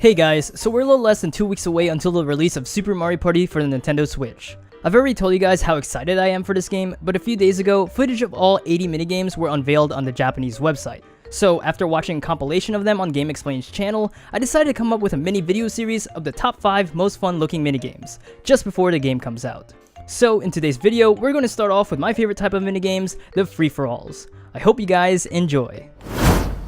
Hey guys, so we're a little less than 2 weeks away until the release of Super Mario Party for the Nintendo Switch. I've already told you guys how excited I am for this game, but a few days ago, footage of all 80 minigames were unveiled on the Japanese website. So after watching a compilation of them on GameXplain's channel, I decided to come up with a mini video series of the top 5 most fun looking minigames, just before the game comes out. So in today's video, we're going to start off with my favorite type of minigames, the free-for-alls. I hope you guys enjoy.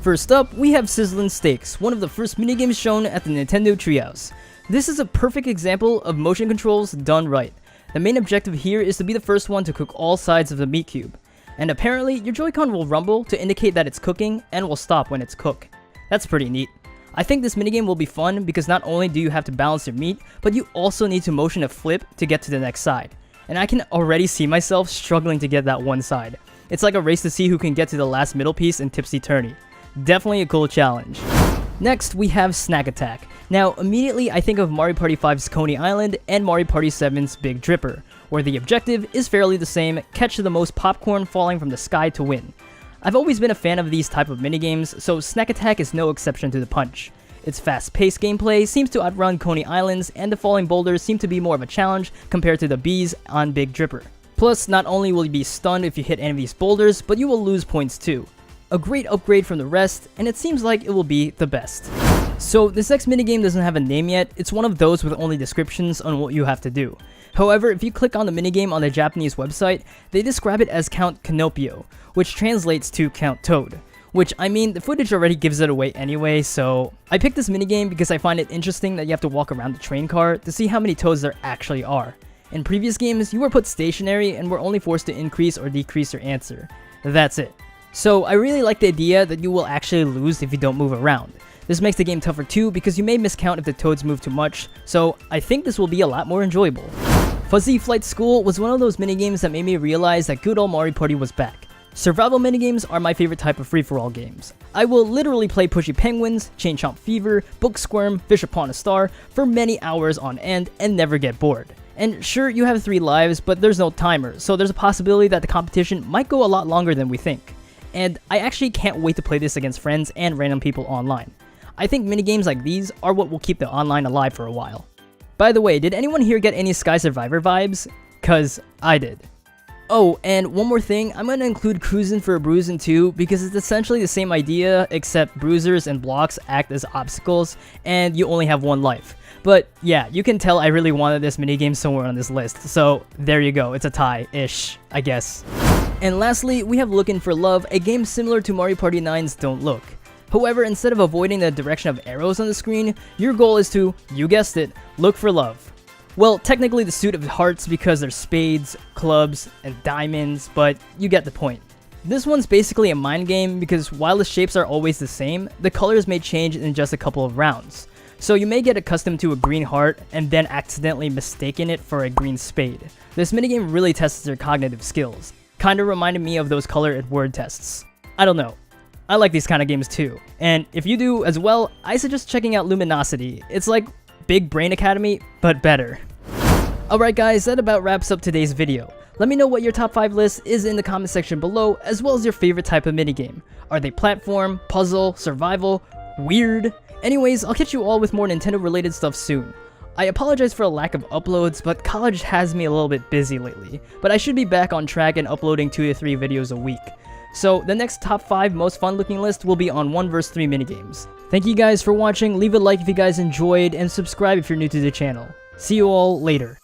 First up, we have SIZZLIN Stakes, one of the first minigames shown at the Nintendo Treehouse. This is a perfect example of motion controls done right. The main objective here is to be the first one to cook all sides of the meat cube. And apparently, your Joy-Con will rumble to indicate that it's cooking and will stop when it's cooked. That's pretty neat. I think this minigame will be fun because not only do you have to balance your meat, but you also need to motion a flip to get to the next side. And I can already see myself struggling to get that one side. It's like a race to see who can get to the last middle piece in Tipsy-Turny. Definitely a cool challenge. Next, we have Snack Attack. Now, immediately I think of Mario Party 5's Coney Island and Mario Party 7's Big Dripper, where the objective is fairly the same: catch the most popcorn falling from the sky to win. I've always been a fan of these type of minigames, so Snack Attack is no exception to the punch. Its fast-paced gameplay seems to outrun Coney Island's, and the falling boulders seem to be more of a challenge compared to the bees on Big Dripper. Plus, not only will you be stunned if you hit any of these boulders, but you will lose points too. A great upgrade from the rest, and it seems like it will be the best. So this next minigame doesn't have a name yet. It's one of those with only descriptions on what you have to do. However, if you click on the minigame on the Japanese website, they describe it as Count Canopio, which translates to Count Toad. Which, I mean, the footage already gives it away anyway, so I picked this minigame because I find it interesting that you have to walk around the train car to see how many toads there actually are. In previous games, you were put stationary and were only forced to increase or decrease your answer. That's it. So I really like the idea that you will actually lose if you don't move around. This makes the game tougher too because you may miscount if the toads move too much, so I think this will be a lot more enjoyable. Fuzzy Flight School was one of those minigames that made me realize that good old Mario Party was back. Survival minigames are my favorite type of free-for-all games. I will literally play Pushy Penguins, Chain Chomp Fever, Book Squirm, Fish Upon a Star for many hours on end and never get bored. And sure, you have 3 lives, but there's no timer, so there's a possibility that the competition might go a lot longer than we think. And I actually can't wait to play this against friends and random people online. I think minigames like these are what will keep the online alive for a while. By the way, did anyone here get any Sky Survivor vibes? Cause I did. Oh, and one more thing, I'm going to include Cruisin' for a Bruisin' too, because it's essentially the same idea, except bruisers and blocks act as obstacles, and you only have 1 life. But yeah, you can tell I really wanted this minigame somewhere on this list, so there you go, it's a tie-ish, I guess. And lastly, we have Lookin' for Love, a game similar to Mario Party 9's Don't Look. However, instead of avoiding the direction of arrows on the screen, your goal is to, you guessed it, look for love. Well, technically the suit of hearts because there's spades, clubs, and diamonds, but you get the point. This one's basically a mind game because while the shapes are always the same, the colors may change in just a couple of rounds. So you may get accustomed to a green heart and then accidentally mistaken it for a green spade. This minigame really tests your cognitive skills. Kinda reminded me of those color and word tests. I don't know. I like these kind of games too. And if you do as well, I suggest checking out Luminosity. It's like Big Brain Academy, but better. Alright guys, that about wraps up today's video. Let me know what your top 5 list is in the comment section below, as well as your favorite type of minigame. Are they platform, puzzle, survival, weird? Anyways, I'll catch you all with more Nintendo related stuff soon. I apologize for a lack of uploads, but college has me a little bit busy lately, but I should be back on track and uploading 2 to 3 videos a week. So the next top 5 most fun looking list will be on 1 vs 3 minigames. Thank you guys for watching, leave a like if you guys enjoyed, and subscribe if you're new to the channel. See you all later.